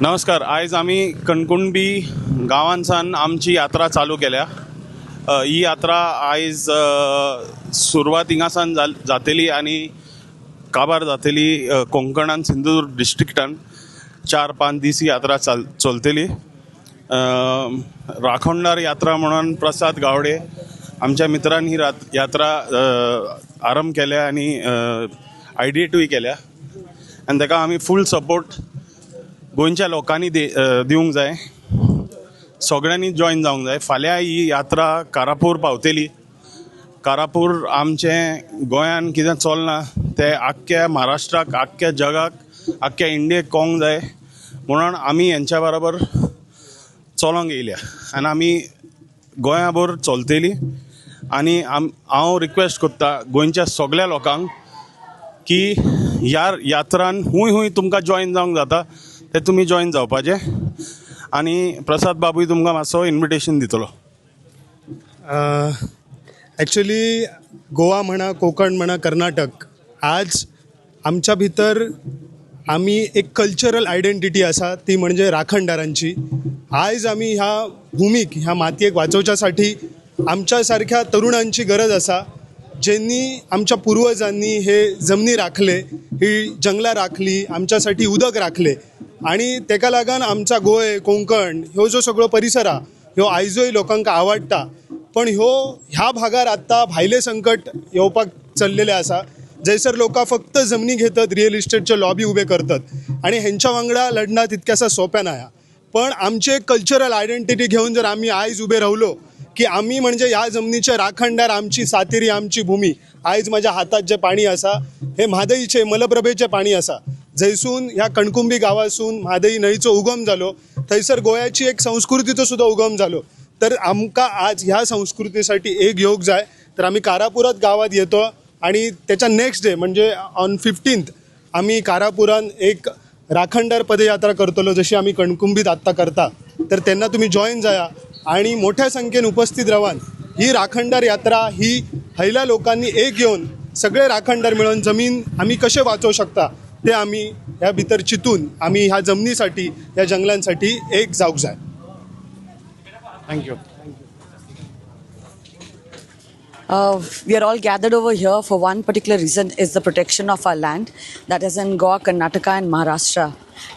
नमस्कार. आयज आमी कणकुणबी गांवांसान आमची यात्रा चालू केल्या. ही यात्रा आयज सुरवात हिंगासान जातली आनी काबार जातली कोंकणान सिंधुदुर्ग डिस्ट्रिक्टान 4-5 दीस ही यात्रा चलतली. राखणदार यात्रा म्हणून प्रसाद गावडे आमच्या मित्रान ही यात्रा आरंभ केल्या आनी आयडिएटूय केल्या आनी ताका आमी फूल सपोर्ट गोंयच्या लोकांनी दिवंक जाय. सगळ्यांनी जॉइन जावंक जाय. फाल्यां ही यात्रा कारापूर पावतली. कारापूर आमचें गोंयान कितें चलना तें आख्ख्या महाराष्ट्राक, आख्ख्या जगाक, आख्ख्या इंडियेक कळोंक जाय म्हणून आमी हेंच्या बरोबर चलोंक येयल्या आनी आमी गोंया बोर चलतली. आनी हांव रिक्वेस्ट करता गोंयच्या सगळ्या लोकांक की ह्या यात्रान हूंय तुमकां जॉइन जावंक जाता ते तुमी जॉइन जावपाचें. आनी प्रसाद बाबूय तुमकां मातसो इन्विटेशन दितलो. ॲक्च्युली गोवा म्हणा, कोकण म्हणा, कर्नाटक, आज आमच्या भितर आमी एक कल्चरल आयडेंटिटी आसा ती म्हणजे राखणदारांची. आयज आमी ह्या भुमीक, ह्या मातयेक वाचोवच्यासाठी आमच्या सारख्या तरुणांची गरज आसा ज्यांनी आमच्या पूर्वजांनी हे जमनी राखले, ही जंगलां राखली, आमच्यासाठी उदक राखले आणि तेका लागून आमचा गोंय, कोंकण ह्यो जो सगळो परिसर हा ह्यो आयजूय लोकांक आवडटा. पण ह्या भागार आत्ता भायले संकट येवपाक चल्लेले आसा. जैसर लोक फक्त जमनी घेतात, रियल इस्टेटचे लॉबी उबे करतात आणि हेंच्या वांगडा लढणं तितक्यासा सोप्या नाही. पण आमचे कल्चरल आयडेंटिटी घेऊन जर आम्ही आयज उबे रावलो की आम्ही म्हणजे ह्या जमनीचे राखणदार, आमची सातेरी, आमची भूमी. आयज माझ्या हातात जे पाणी आसा हे म्हादईचे, मलप्रभेचे पाणी आसा. जैसून ह्या कणकुंबी गावासून म्हादई न्हंयचो उगम जालो, थंयसर गोंयाची एक संस्कृतीचो सुद्धा उगम जालो. तर आमकां आज ह्या संस्कृतीसाठी एक योग जाय. तर आम्ही कारापुरात गावात येतो आणि त्याच्या नेक्स्ट डे म्हणजे ऑन 15th आम्ही कारापुरान एक राखणदार पदयात्रा करतलो, जशी आम्ही कणकुंबीत आत्ता करता. तर त्यांना तुम्ही जॉईन जाया आणि मोठ्या संख्येन उपस्थित रावान ही राखणदार यात्रा ही हैल्या लोकांनी एक येऊन सगळे राखणदार मिळून जमीन आम्ही कसे वाचवू शकता ते आम्ही ह्या भितर चितून आम्ही ह्या जमनीसाठी, ह्या जंगलांसाठी एक जावंक जाय. Thank you. We are all gathered over here for one particular reason, is the protection of our land, that is in Goa, Karnataka and Maharashtra.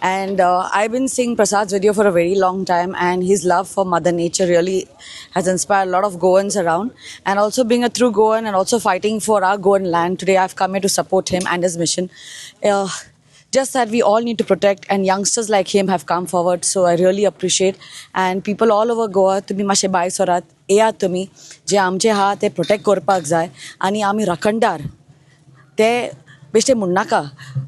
And I've been seeing Prasad's video for a very long time, and his love for Mother Nature really has inspired a lot of Goans around. And also being a true Goan and also fighting for our Goan land, today I've come here to support him and his mission. Just that we all need to protect, and youngsters like him have come forward, so I really appreciate. And people all over Goa, तुम्ही मातशे भायर सरात, येयात तुम्ही. जे आमचे हा ते protect करपाक जाय आनी आमी राखणदार ते बेश्टे म्हणनाका.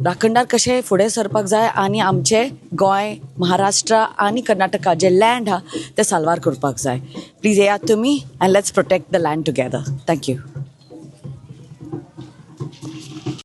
राखणदार कशे फुडें सरपाक जाय आनी आमचे गोंय, महाराष्ट्र आनी कर्नाटका जे लँड हा ते साल्वार करपाक जाय. प्लीज येयात तुम्ही, and let's protect the land together. Thank you.